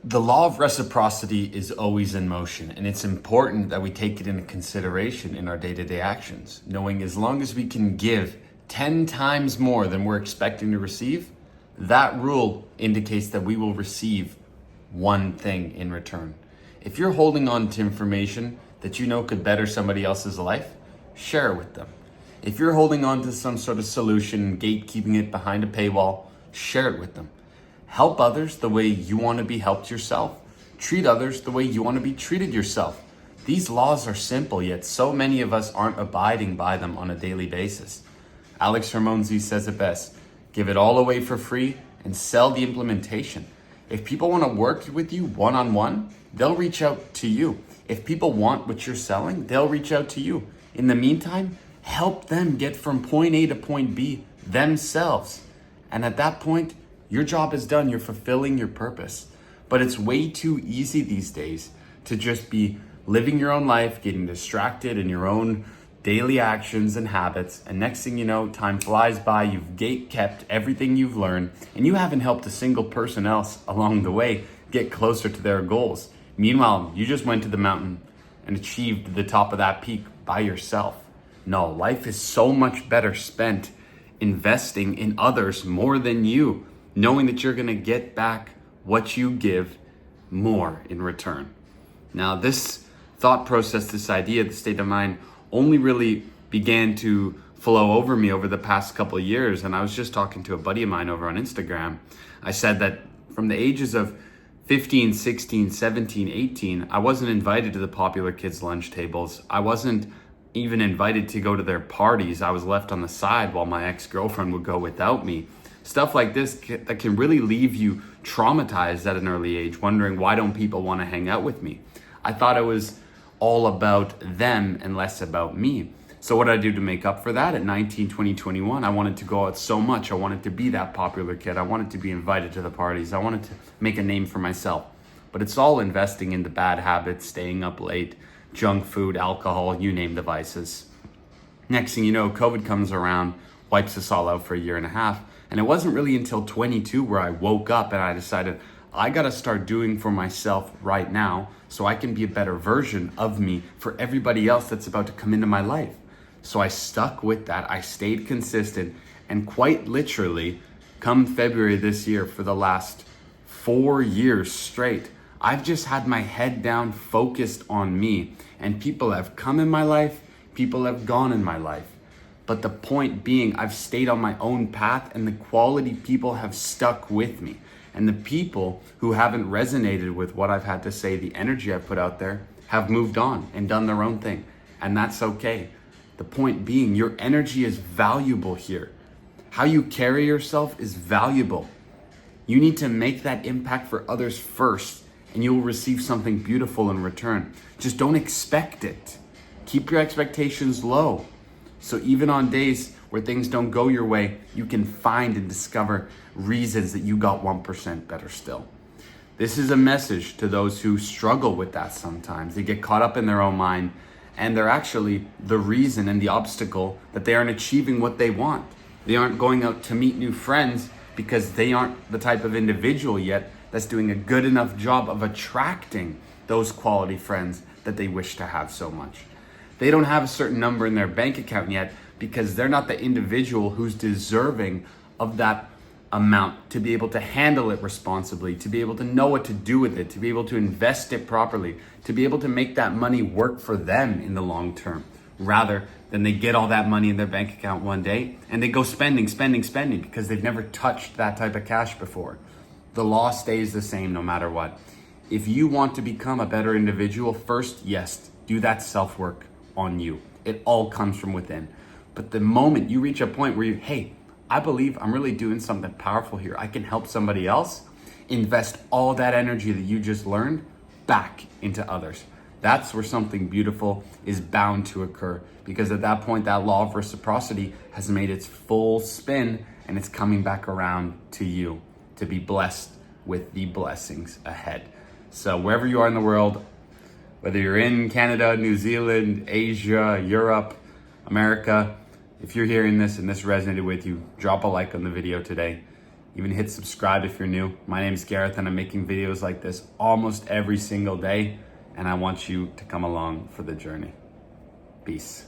The law of reciprocity is always in motion, and it's important that we take it into consideration in our day-to-day actions, knowing as long as we can give 10 times more than we're expecting to receive, that rule indicates that we will receive one thing in return. If you're holding on to information that you know could better somebody else's life, share it with them. If you're holding on to some sort of solution, gatekeeping it behind a paywall, share it with them. Help others the way you want to be helped yourself. Treat others the way you want to be treated yourself. These laws are simple, yet so many of us aren't abiding by them on a daily basis. Alex Hermonzi says it best: give it all away for free and sell the implementation. If people want to work with you one-on-one, they'll reach out to you. If people want what you're selling, they'll reach out to you. In the meantime, help them get from point A to point B themselves. And at that point, your job is done. You're fulfilling your purpose. But it's way too easy these days to just be living your own life, getting distracted in your own daily actions and habits. And next thing you know, time flies by. You've gate kept everything you've learned, and you haven't helped a single person else along the way get closer to their goals. Meanwhile, you just went to the mountain and achieved the top of that peak by yourself. No, life is so much better spent investing in others more than you, knowing that you're going to get back what you give more in return. Now, this thought process, this idea, the state of mind only really began to flow over me over the past couple of years. And I was just talking to a buddy of mine over on Instagram. I said that from the ages of 15, 16, 17, 18, I wasn't invited to the popular kids' lunch tables. I wasn't even invited to go to their parties. I was left on the side while my ex-girlfriend would go without me. Stuff like this that can really leave you traumatized at an early age, wondering, why don't people want to hang out with me? I thought it was all about them and less about me. So what did I do to make up for that? At 19, 20, 21, I wanted to go out so much. I wanted to be that popular kid. I wanted to be invited to the parties. I wanted to make a name for myself. But it's all investing into bad habits, staying up late, junk food, alcohol, you name the vices. Next thing you know, COVID comes around, wipes us all out for a year and a half. And it wasn't really until 22 where I woke up and I decided I got to start doing for myself right now so I can be a better version of me for everybody else that's about to come into my life. So I stuck with that. I stayed consistent, and quite literally, come February this year, for the last 4 years straight, I've just had my head down, focused on me. And people have come in my life, people have gone in my life. But the point being, I've stayed on my own path, and the quality people have stuck with me. And the people who haven't resonated with what I've had to say, the energy I've put out there, have moved on and done their own thing. And that's okay. The point being, your energy is valuable here. How you carry yourself is valuable. You need to make that impact for others first, and you will receive something beautiful in return. Just don't expect it. Keep your expectations low. So even on days where things don't go your way, you can find and discover reasons that you got 1% better still. This is a message to those who struggle with that sometimes. They get caught up in their own mind, and they're actually the reason and the obstacle that they aren't achieving what they want. They aren't going out to meet new friends because they aren't the type of individual yet that's doing a good enough job of attracting those quality friends that they wish to have so much. They don't have a certain number in their bank account yet because they're not the individual who's deserving of that amount to be able to handle it responsibly, to be able to know what to do with it, to be able to invest it properly, to be able to make that money work for them in the long term, rather than they get all that money in their bank account one day and they go spending because they've never touched that type of cash before. The law stays the same no matter what. If you want to become a better individual, first, yes, do that self-work on you. It all comes from within. But the moment you reach a point where hey, I believe I'm really doing something powerful here, I can help somebody else, invest all that energy that you just learned back into others. That's where something beautiful is bound to occur, because at that point, that law of reciprocity has made its full spin and it's coming back around to you to be blessed with the blessings ahead. So wherever you are in the world, whether you're in Canada, New Zealand, Asia, Europe, America, if you're hearing this and this resonated with you, drop a like on the video today. Even hit subscribe if you're new. My name is Gareth and I'm making videos like this almost every single day, and I want you to come along for the journey. Peace.